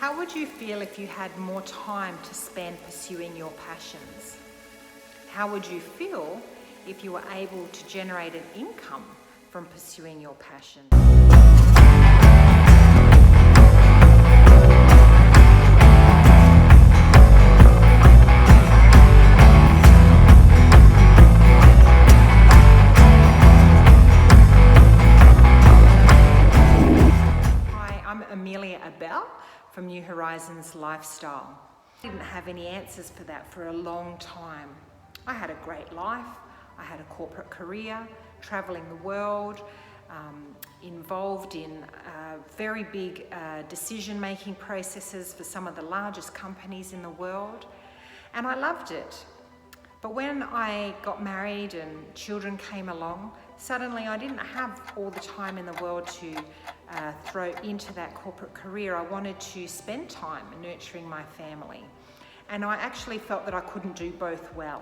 How would you feel if you had more time to spend pursuing your passions? How would you feel if you were able to generate an income from pursuing your passion? I'm Amelia Abel from New Horizons Lifestyle. I didn't have any answers for that for a long time. I had a great life. I had a corporate career, traveling the world, involved in very big decision-making processes for some of the largest companies in the world, and I loved it. But when I got married and children came along, suddenly I didn't have all the time in the world to throw into that corporate career. I wanted to spend time nurturing my family. And I actually felt that I couldn't do both well,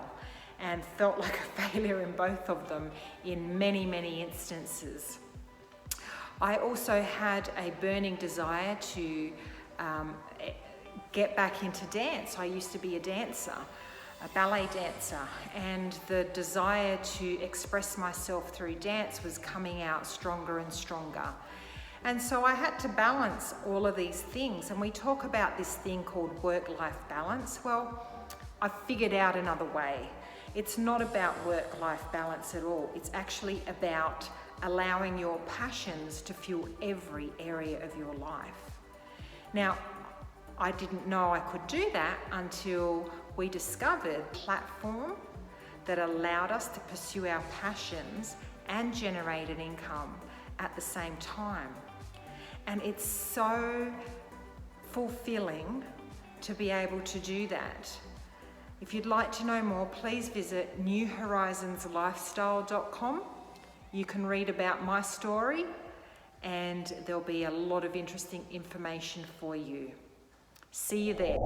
and felt like a failure in both of them in many, many instances. I also had a burning desire to get back into dance. I used to be a dancer, a ballet dancer, and the desire to express myself through dance was coming out stronger and stronger. And so I had to balance all of these things, and we talk about this thing called work-life balance. Well, I figured out another way. It's not about work-life balance at all. It's actually about allowing your passions to fuel every area of your life. Now, I didn't know I could do that until we discovered a platform that allowed us to pursue our passions and generate an income at the same time. And it's so fulfilling to be able to do that. If you'd like to know more, please visit newhorizonslifestyle.com. You can read about my story, and there'll be a lot of interesting information for you. See you there.